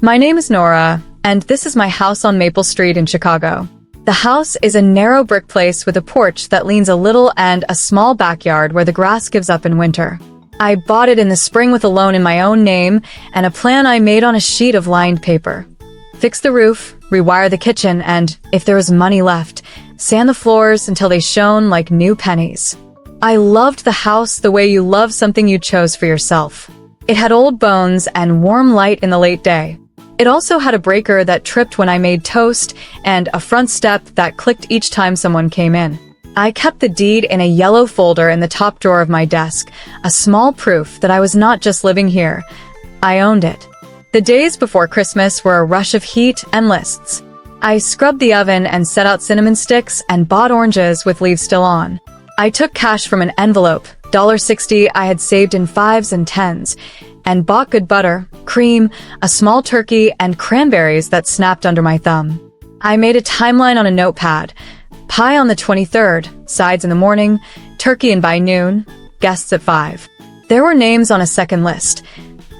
My name is Nora, and this is my house on Maple Street in Chicago. The house is a narrow brick place with a porch that leans a little and a small backyard where the grass gives up in winter. I bought it in the spring with a loan in my own name and a plan I made on a sheet of lined paper. Fix the roof, rewire the kitchen, and, if there was money left, sand the floors until they shone like new pennies. I loved the house the way you love something you chose for yourself. It had old bones and warm light in the late day. It also had a breaker that tripped when I made toast and a front step that clicked each time someone came in. I kept the deed in a yellow folder in the top drawer of my desk, a small proof that I was not just living here. I owned it. The days before Christmas were a rush of heat and lists. I scrubbed the oven and set out cinnamon sticks and bought oranges with leaves still on. I took cash from an envelope, $1.60 I had saved in 5s and 10s, and bought good butter, cream, a small turkey, and cranberries that snapped under my thumb. I made a timeline on a notepad. Pie on the 23rd, sides in the morning, turkey and by noon, guests at 5. There were names on a second list.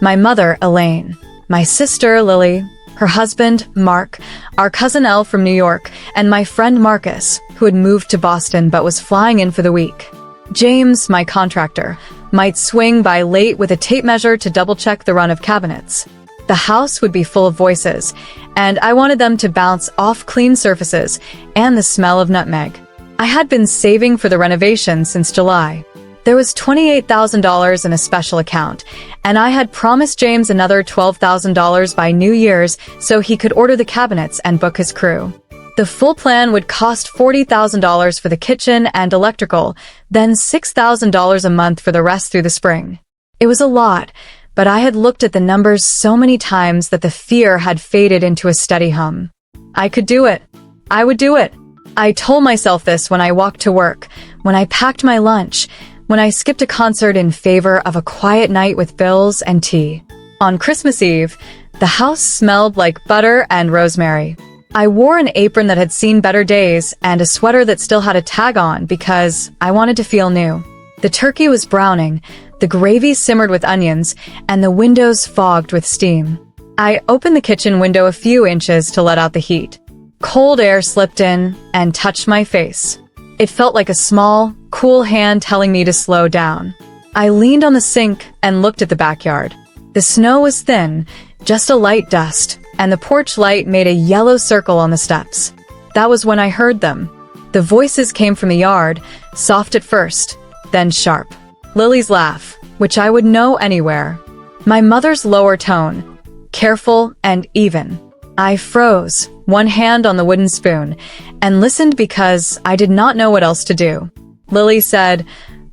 My mother, Elaine. My sister, Lily. Her husband, Mark. Our cousin Elle from New York. And my friend Marcus, who had moved to Boston but was flying in for the week. James, my contractor, might swing by late with a tape measure to double-check the run of cabinets. The house would be full of voices, and I wanted them to bounce off clean surfaces and the smell of nutmeg. I had been saving for the renovation since July. There was $28,000 in a special account, and I had promised James another $12,000 by New Year's so he could order the cabinets and book his crew. The full plan would cost $40,000 for the kitchen and electrical, then $6,000 a month for the rest through the spring. It was a lot, but I had looked at the numbers so many times that the fear had faded into a steady hum. I could do it. I would do it. I told myself this when I walked to work, when I packed my lunch, when I skipped a concert in favor of a quiet night with bills and tea. On Christmas Eve, the house smelled like butter and rosemary. I wore an apron that had seen better days and a sweater that still had a tag on because I wanted to feel new. The turkey was browning, the gravy simmered with onions, and the windows fogged with steam. I opened the kitchen window a few inches to let out the heat. Cold air slipped in and touched my face. It felt like a small, cool hand telling me to slow down. I leaned on the sink and looked at the backyard. The snow was thin, just a light dust, and the porch light made a yellow circle on the steps. That was when I heard them. The voices came from the yard, soft at first, then sharp. Lily's laugh, which I would know anywhere. My mother's lower tone, careful and even. I froze, one hand on the wooden spoon, and listened because I did not know what else to do. Lily said,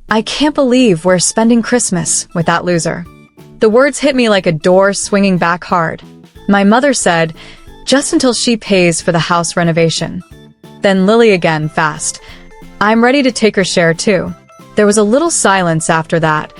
"I can't believe we're spending Christmas with that loser." The words hit me like a door swinging back hard. My mother said, "Just until she pays for the house renovation." Then Lily again, fast, "I'm ready to take her share too." There was a little silence after that,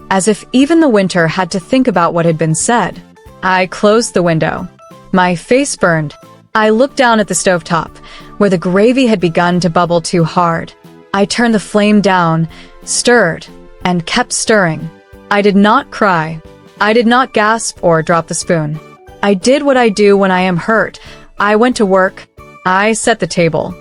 as if even the winter had to think about what had been said. I closed the window. My face burned. I looked down at the stovetop, where the gravy had begun to bubble too hard. I turned the flame down, stirred, and kept stirring. I did not cry. I did not gasp or drop the spoon. I did what I do when I am hurt. I went to work. I set the table.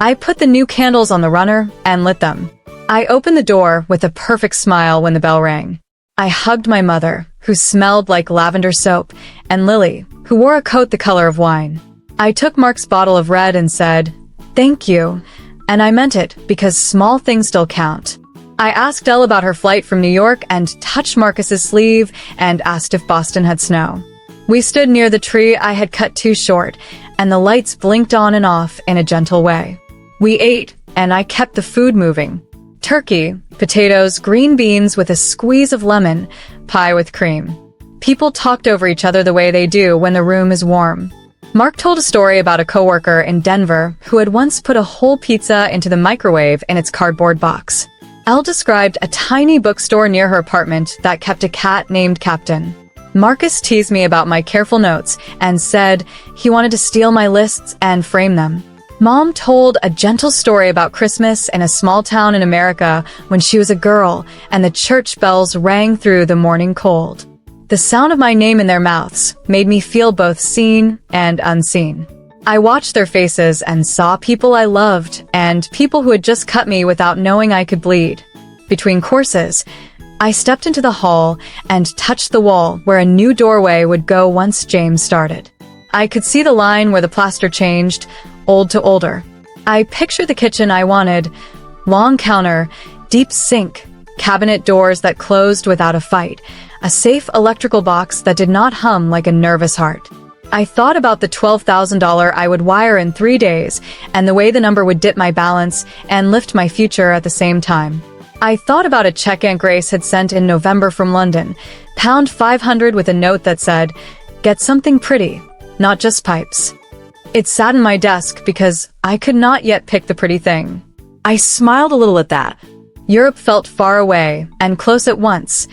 I put the new candles on the runner and lit them. I opened the door with a perfect smile when the bell rang. I hugged my mother, who smelled like lavender soap, and Lily, who wore a coat the color of wine. I took Mark's bottle of red and said, "Thank you," and I meant it because small things still count. I asked Elle about her flight from New York and touched Marcus's sleeve and asked if Boston had snow. We stood near the tree I had cut too short, and the lights blinked on and off in a gentle way. We ate, and I kept the food moving. Turkey, potatoes, green beans with a squeeze of lemon, pie with cream. People talked over each other the way they do when the room is warm. Mark told a story about a coworker in Denver who had once put a whole pizza into the microwave in its cardboard box. Elle described a tiny bookstore near her apartment that kept a cat named Captain. Marcus teased me about my careful notes and said he wanted to steal my lists and frame them. Mom told a gentle story about Christmas in a small town in America when she was a girl and the church bells rang through the morning cold. The sound of my name in their mouths made me feel both seen and unseen. I watched their faces and saw people I loved and people who had just cut me without knowing I could bleed. Between courses, I stepped into the hall and touched the wall where a new doorway would go once James started. I could see the line where the plaster changed, old to older. I pictured the kitchen I wanted: long counter, deep sink, cabinet doors that closed without a fight, a safe electrical box that did not hum like a nervous heart. I thought about the $12,000 I would wire in 3 days and the way the number would dip my balance and lift my future at the same time. I thought about a check Aunt Grace had sent in November from London, pound 500 with a note that said, "Get something pretty, not just pipes." It sat in my desk because I could not yet pick the pretty thing. I smiled a little at that. Europe felt far away and close at once.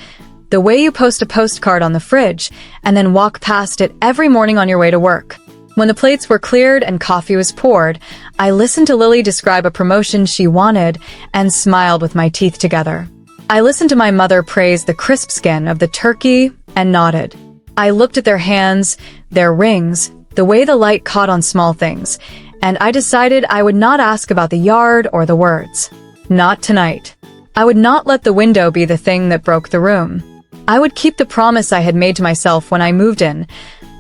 The way you post a postcard on the fridge and then walk past it every morning on your way to work. When the plates were cleared and coffee was poured, I listened to Lily describe a promotion she wanted and smiled with my teeth together. I listened to my mother praise the crisp skin of the turkey and nodded. I looked at their hands, their rings, the way the light caught on small things, and I decided I would not ask about the yard or the words. Not tonight. I would not let the window be the thing that broke the room. I would keep the promise I had made to myself when I moved in.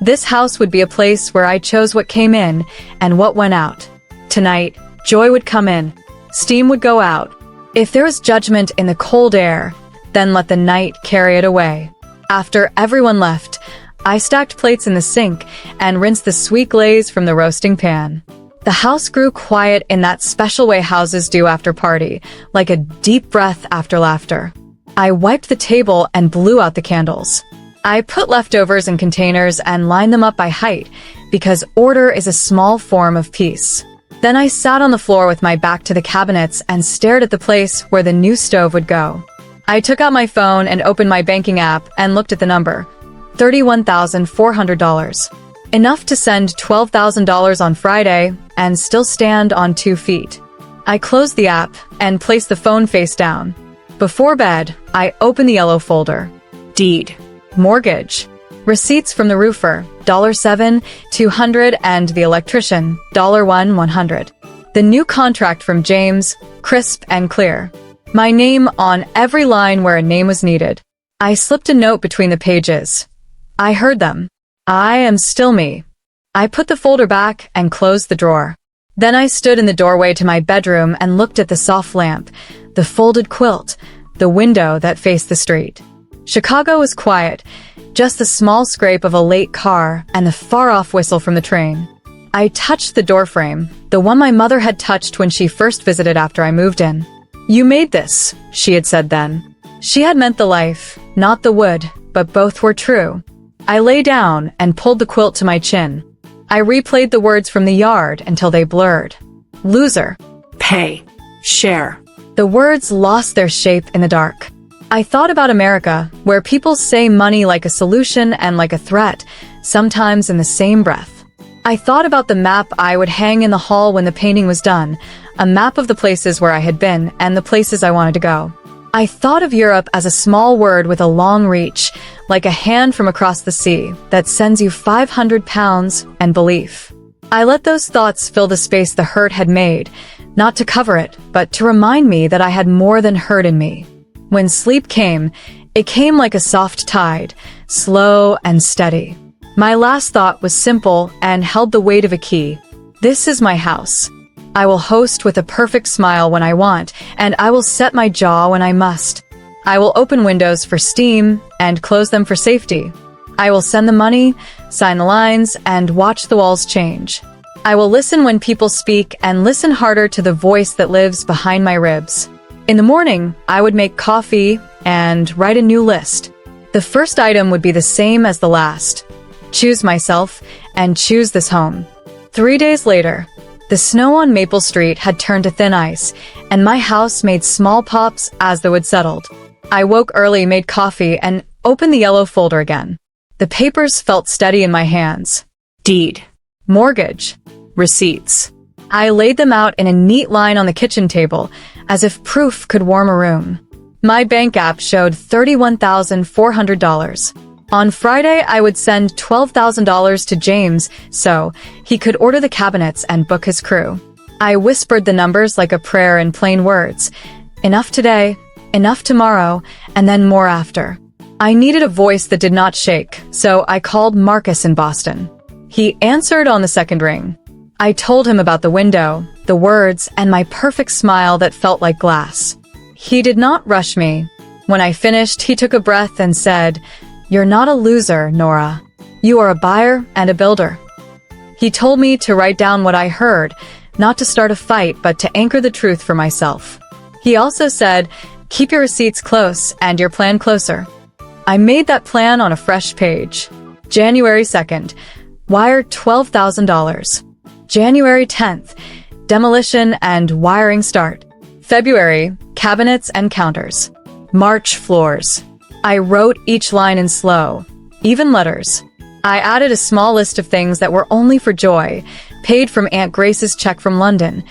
This house would be a place where I chose what came in and what went out. Tonight, joy would come in. Steam would go out. If there was judgment in the cold air, then let the night carry it away. After everyone left, I stacked plates in the sink and rinsed the sweet glaze from the roasting pan. The house grew quiet in that special way houses do after party, like a deep breath after laughter. I wiped the table and blew out the candles. I put leftovers in containers and lined them up by height, because order is a small form of peace. Then I sat on the floor with my back to the cabinets and stared at the place where the new stove would go. I took out my phone and opened my banking app and looked at the number. $31,400. Enough to send $12,000 on Friday and still stand on 2 feet. I closed the app and placed the phone face down. Before bed, I opened the yellow folder. Deed. Mortgage. Receipts from the roofer, $7, $200, and the electrician, $100. The new contract from James, crisp and clear. My name on every line where a name was needed. I slipped a note between the pages. I heard them. I am still me. I put the folder back and closed the drawer. Then I stood in the doorway to my bedroom and looked at the soft lamp, the folded quilt, the window that faced the street. Chicago was quiet, just the small scrape of a late car and the far-off whistle from the train. I touched the doorframe, the one my mother had touched when she first visited after I moved in. "You made this," she had said then. She had meant the life, not the wood, but both were true. I lay down and pulled the quilt to my chin. I replayed the words from the yard until they blurred. Loser. Pay. Share. The words lost their shape in the dark. I thought about America, where people say money like a solution and like a threat, sometimes in the same breath. I thought about the map I would hang in the hall when the painting was done, a map of the places where I had been and the places I wanted to go. I thought of Europe as a small word with a long reach, like a hand from across the sea that sends you 500 pounds and belief. I let those thoughts fill the space the hurt had made, not to cover it, but to remind me that I had more than hurt in me. When sleep came, it came like a soft tide, slow and steady. My last thought was simple and held the weight of a key. This is my house. I will host with a perfect smile when I want, and I will set my jaw when I must. I will open windows for steam and close them for safety. I will send the money, sign the lines, and watch the walls change. I will listen when people speak and listen harder to the voice that lives behind my ribs. In the morning, I would make coffee and write a new list. The first item would be the same as the last. Choose myself and choose this home. 3 days later, the snow on Maple Street had turned to thin ice, and my house made small pops as the wood settled. I woke early, made coffee, and opened the yellow folder again. The papers felt steady in my hands. Deed. Mortgage. Receipts. I laid them out in a neat line on the kitchen table, as if proof could warm a room. My bank app showed $31,400. On Friday, I would send $12,000 to James so he could order the cabinets and book his crew. I whispered the numbers like a prayer in plain words. Enough today, enough tomorrow, and then more after. I needed a voice that did not shake, so I called Marcus in Boston. He answered on the second ring. I told him about the window, the words, and my perfect smile that felt like glass. He did not rush me. When I finished, he took a breath and said, "You're not a loser, Nora. You are a buyer and a builder." He told me to write down what I heard, not to start a fight, but to anchor the truth for myself. He also said, "Keep your receipts close and your plan closer." I made that plan on a fresh page. January 2nd, wire $12,000. January 10th, demolition and wiring start. February, cabinets and counters. March, floors. I wrote each line in slow, even letters. I added a small list of things that were only for joy, paid from Aunt Grace's check from London,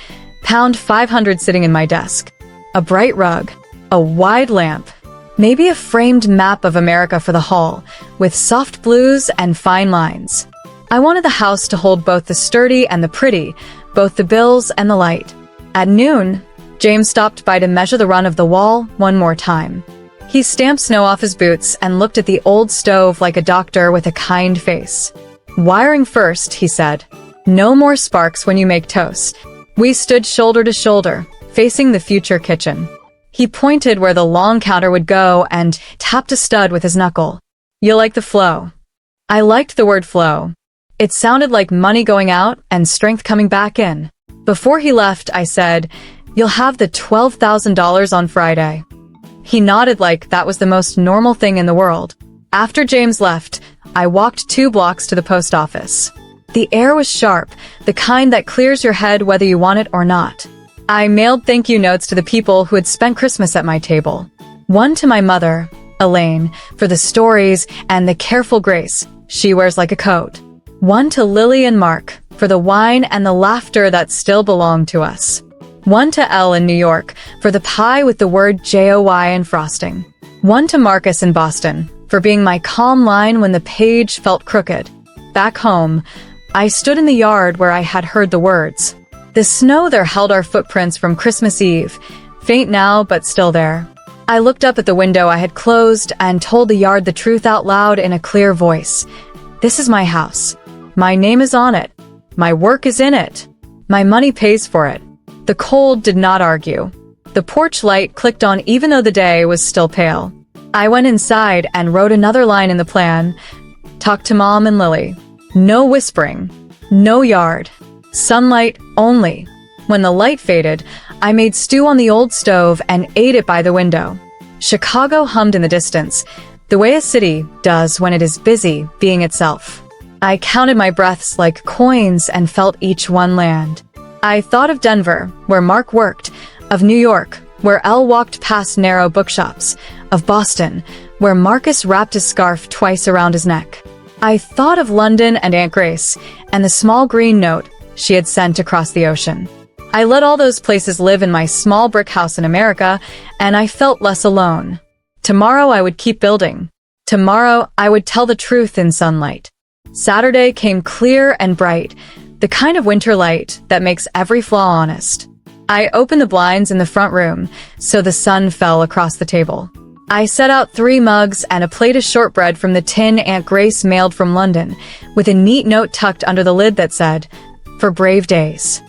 pound 500 sitting in my desk, a bright rug, a wide lamp, maybe a framed map of America for the hall, with soft blues and fine lines. I wanted the house to hold both the sturdy and the pretty, both the bills and the light. At noon, James stopped by to measure the run of the wall one more time. He stamped snow off his boots and looked at the old stove like a doctor with a kind face. "Wiring first," he said. "No more sparks when you make toast." We stood shoulder to shoulder, facing the future kitchen. He pointed where the long counter would go and tapped a stud with his knuckle. "You like the flow?" I liked the word flow. It sounded like money going out and strength coming back in. Before he left, I said, "You'll have the $12,000 on Friday." He nodded like that was the most normal thing in the world. After James left, I walked 2 blocks to the post office. The air was sharp, the kind that clears your head whether you want it or not. I mailed thank you notes to the people who had spent Christmas at my table. One to my mother, Elaine, for the stories and the careful grace she wears like a coat. One to Lily and Mark, for the wine and the laughter that still belonged to us. One to Elle in New York, for the pie with the word JOY and frosting. One to Marcus in Boston, for being my calm line when the page felt crooked. Back home, I stood in the yard where I had heard the words. The snow there held our footprints from Christmas Eve, faint now but still there. I looked up at the window I had closed and told the yard the truth out loud in a clear voice. This is my house. My name is on it. My work is in it. My money pays for it. The cold did not argue. The porch light clicked on even though the day was still pale. I went inside and wrote another line in the plan. Talk to Mom and Lily. No whispering. No yard. Sunlight only. When the light faded, I made stew on the old stove and ate it by the window. Chicago hummed in the distance, the way a city does when it is busy being itself. I counted my breaths like coins and felt each one land. I thought of Denver, where Mark worked, of New York, where Elle walked past narrow bookshops, of Boston, where Marcus wrapped his scarf twice around his neck. I thought of London and Aunt Grace, and the small green note she had sent across the ocean. I let all those places live in my small brick house in America, and I felt less alone. Tomorrow I would keep building. Tomorrow I would tell the truth in sunlight. Saturday came clear and bright, the kind of winter light that makes every flaw honest. I opened the blinds in the front room, so the sun fell across the table. I set out 3 mugs and a plate of shortbread from the tin Aunt Grace mailed from London, with a neat note tucked under the lid that said, "For brave days."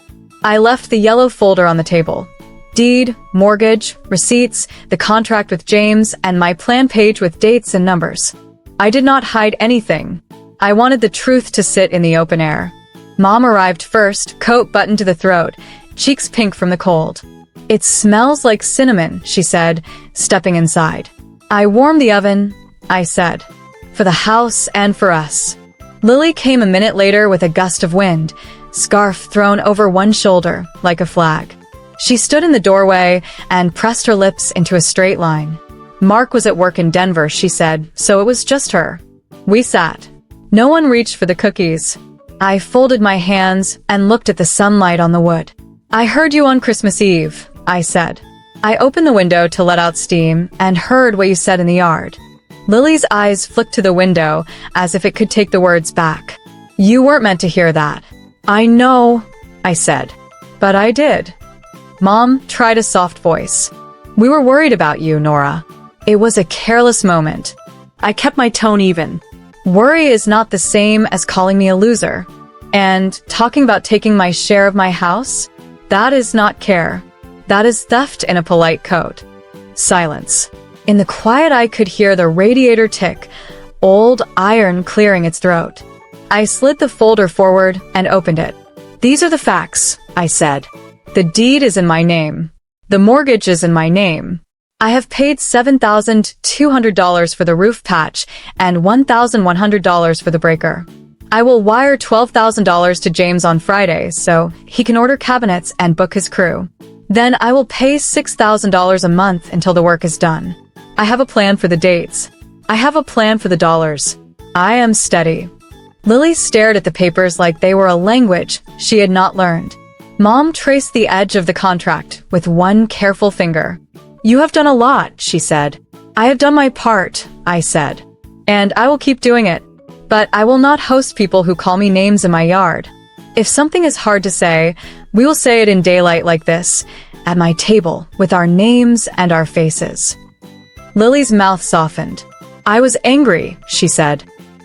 I left the yellow folder on the table. Deed, mortgage, receipts, the contract with James, and my plan page with dates and numbers. I did not hide anything. I wanted the truth to sit in the open air. Mom arrived first, coat buttoned to the throat, cheeks pink from the cold. "It smells like cinnamon," she said, stepping inside. "I warmed the oven," I said, "for the house and for us." Lily came a minute later with a gust of wind, scarf thrown over one shoulder like a flag. She stood in the doorway and pressed her lips into a straight line. Mark was at work in Denver, she said, so it was just her. We sat. No one reached for the cookies. I folded my hands and looked at the sunlight on the wood. "I heard you on Christmas Eve," I said. I opened the window to let out steam and heard what you said in the yard. Lily's eyes flicked to the window as if it could take the words back. You weren't meant to hear that. I know, I said. But I did. Mom tried a soft voice. We were worried about you, Nora. It was a careless moment. I kept my tone even. Worry is not the same as calling me a loser. And talking about taking my share of my house? That is not care. That is theft in a polite code. Silence. In the quiet, I could hear the radiator tick, old iron clearing its throat. I slid the folder forward and opened it. These are the facts, I said. The deed is in my name. The mortgage is in my name. I have paid $7,200 for the roof patch and $1,100 for the breaker. I will wire $12,000 to James on Friday so he can order cabinets and book his crew. Then I will pay $6,000 a month until the work is done. I have a plan for the dates. I have a plan for the dollars. I am steady. Lily stared at the papers like they were a language she had not learned. Mom traced the edge of the contract with one careful finger. You have done a lot, she said. I have done my part, I said. And I will keep doing it. But I will not host people who call me names in my yard. If something is hard to say, we will say it in daylight like this, at my table, with our names and our faces. Lily's mouth softened. I was angry, she said.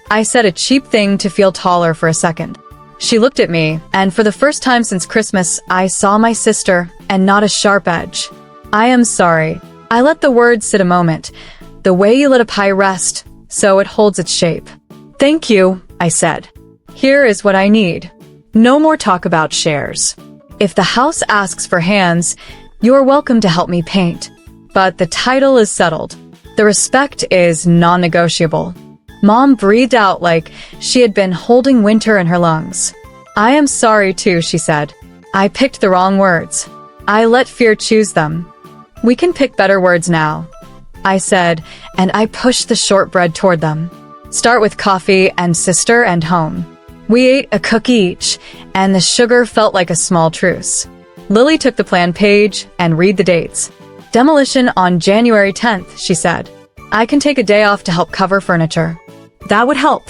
I said a cheap thing to feel taller for a second. She looked at me, and for the first time since Christmas, I saw my sister, and not a sharp edge. I am sorry. I let the words sit a moment, the way you let a pie rest, so it holds its shape. Thank you, I said. Here is what I need. No more talk about shares. If the house asks for hands, you are welcome to help me paint. But the title is settled. The respect is non-negotiable. Mom breathed out like she had been holding winter in her lungs. I am sorry too, she said. I picked the wrong words. I let fear choose them. We can pick better words now, I said, and I pushed the shortbread toward them. Start with coffee and sister and home. We ate a cookie each, and the sugar felt like a small truce. Lily took the plan page and read the dates. Demolition on January 10th, she said. I can take a day off to help cover furniture. That would help,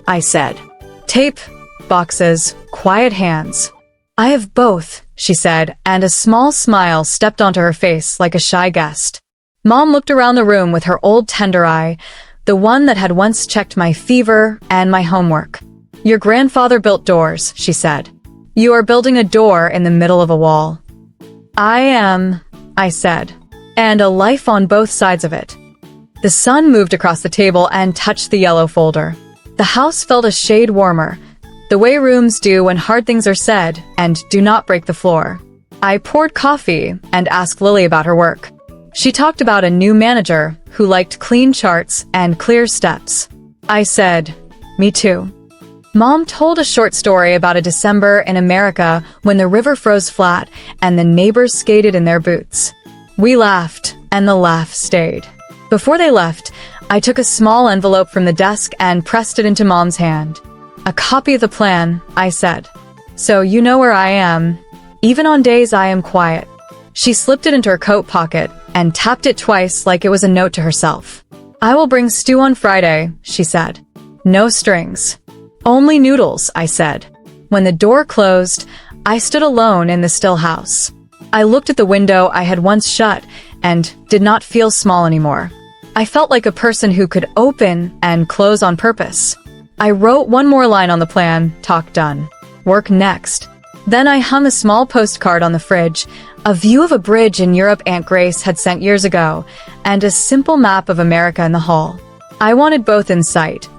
I said. Tape, boxes, quiet hands. I have both, she said, and a small smile stepped onto her face like a shy guest. Mom looked around the room with her old tender eye, the one that had once checked my fever and my homework. Your grandfather built doors, she said. You are building a door in the middle of a wall. I am, I said, and a life on both sides of it. The sun moved across the table and touched the yellow folder. The house felt a shade warmer, the way rooms do when hard things are said and do not break the floor. I poured coffee and asked Lily about her work. She talked about a new manager who liked clean charts and clear steps. I said, me too. Mom told a short story about a December in America when the river froze flat and the neighbors skated in their boots. We laughed, and the laugh stayed. Before they left, I took a small envelope from the desk and pressed it into Mom's hand. A copy of the plan, I said. So you know where I am, even on days I am quiet. She slipped it into her coat pocket and tapped it twice like it was a note to herself. I will bring stew on Friday, she said. No strings. Only noodles, I said. When the door closed, I stood alone in the still house. I looked at the window I had once shut and did not feel small anymore. I felt like a person who could open and close on purpose. I wrote one more line on the plan, talk done. Work next. Then I hung a small postcard on the fridge, a view of a bridge in Europe Aunt Grace had sent years ago, and a simple map of America in the hall. I wanted both in sight,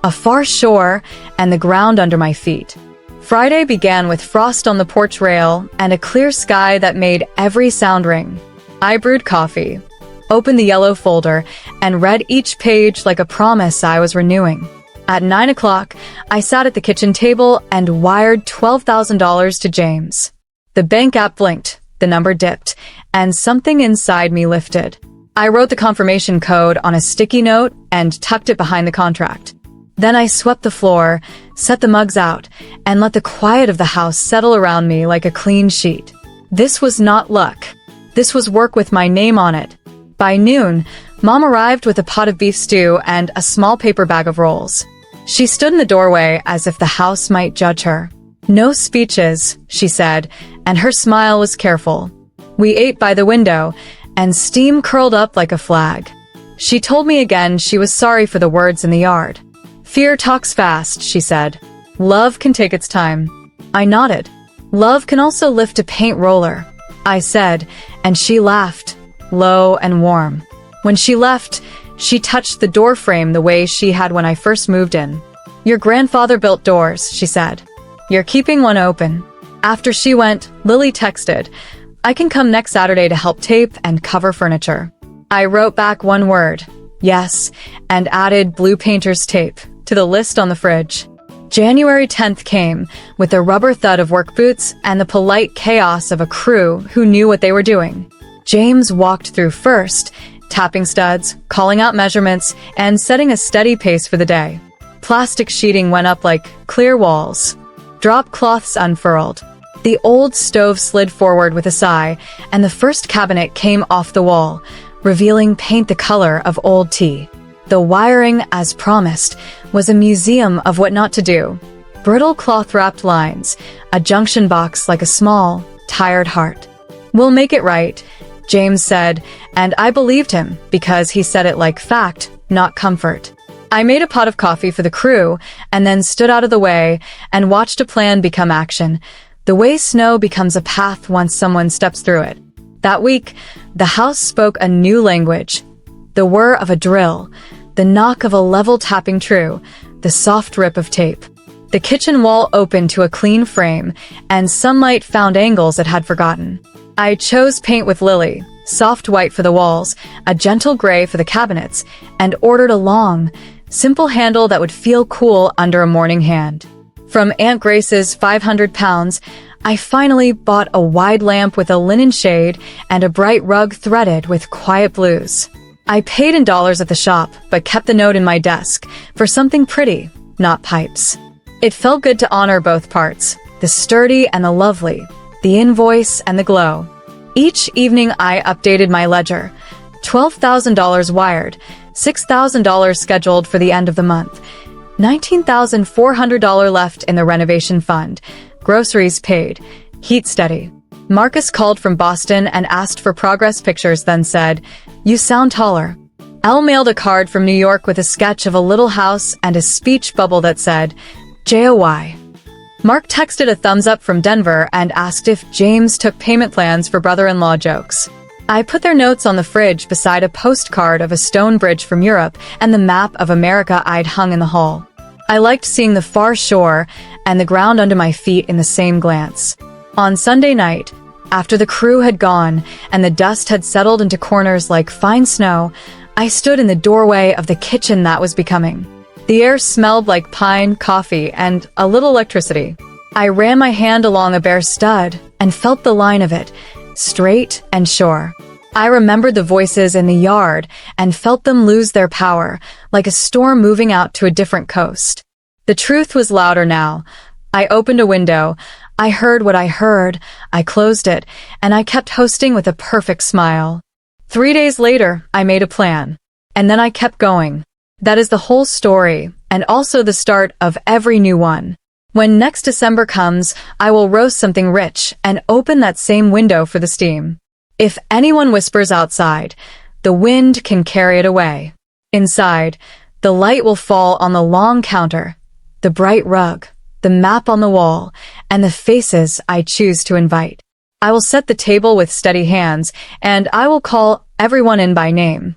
a far shore and the ground under my feet. Friday began with frost on the porch rail and a clear sky that made every sound ring. I brewed coffee, opened the yellow folder, and read each page like a promise I was renewing. At 9 o'clock, I sat at the kitchen table and wired $12,000 to James. The bank app blinked, the number dipped, and something inside me lifted. I wrote the confirmation code on a sticky note and tucked it behind the contract. Then I swept the floor, set the mugs out, and let the quiet of the house settle around me like a clean sheet. This was not luck. This was work with my name on it. By noon, Mom arrived with a pot of beef stew and a small paper bag of rolls. She stood in the doorway as if the house might judge her. "No speeches," she said, and her smile was careful. We ate by the window, and steam curled up like a flag. She told me again she was sorry for the words in the yard. "Fear talks fast," she said. "Love can take its time." I nodded. "Love can also lift a paint roller," I said, and she laughed, low and warm. When she left, she touched the door frame the way she had when I first moved in. "Your grandfather built doors," she said. "You're keeping one open." After she went, Lily texted, "I can come next Saturday to help tape and cover furniture." I wrote back one word, "Yes," and added blue painter's tape to the list on the fridge. January 10th came, with the rubber thud of work boots and the polite chaos of a crew who knew what they were doing. James walked through first, tapping studs, calling out measurements, and setting a steady pace for the day. Plastic sheeting went up like clear walls. Drop cloths unfurled. The old stove slid forward with a sigh, and the first cabinet came off the wall, revealing paint the color of old tea. The wiring, as promised, was a museum of what not to do. Brittle cloth-wrapped lines, a junction box like a small, tired heart. "We'll make it right," James said, and I believed him because he said it like fact, not comfort. I made a pot of coffee for the crew and then stood out of the way and watched a plan become action, the way snow becomes a path once someone steps through it. That week, the house spoke a new language. The whir of a drill, the knock of a level tapping true, the soft rip of tape. The kitchen wall opened to a clean frame, and sunlight found angles it had forgotten. I chose paint with Lily, soft white for the walls, a gentle gray for the cabinets, and ordered a long, simple handle that would feel cool under a morning hand. From Aunt Grace's 500 pounds, I finally bought a wide lamp with a linen shade and a bright rug threaded with quiet blues. I paid in dollars at the shop, but kept the note in my desk for something pretty, not pipes. It felt good to honor both parts, the sturdy and the lovely, the invoice and the glow. Each evening I updated my ledger. $12,000 wired, $6,000 scheduled for the end of the month, $19,400 left in the renovation fund, groceries paid, heat steady. Marcus called from Boston and asked for progress pictures, then said, "You sound taller." Elle mailed a card from New York with a sketch of a little house and a speech bubble that said, "JOY." Mark texted a thumbs up from Denver and asked if James took payment plans for brother-in-law jokes. I put their notes on the fridge beside a postcard of a stone bridge from Europe and the map of America I'd hung in the hall. I liked seeing the far shore and the ground under my feet in the same glance. On Sunday night, after the crew had gone and the dust had settled into corners like fine snow, I stood in the doorway of the kitchen that was becoming. The air smelled like pine, coffee, and a little electricity. I ran my hand along a bare stud and felt the line of it, straight and sure. I remembered the voices in the yard and felt them lose their power, like a storm moving out to a different coast. The truth was louder now. I opened a window. I heard what I heard, I closed it, and I kept hosting with a perfect smile. 3 days later, I made a plan. And then I kept going. That is the whole story, and also the start of every new one. When next December comes, I will roast something rich and open that same window for the steam. If anyone whispers outside, the wind can carry it away. Inside, the light will fall on the long counter, the bright rug, the map on the wall, and the faces I choose to invite. I will set the table with steady hands, and I will call everyone in by name.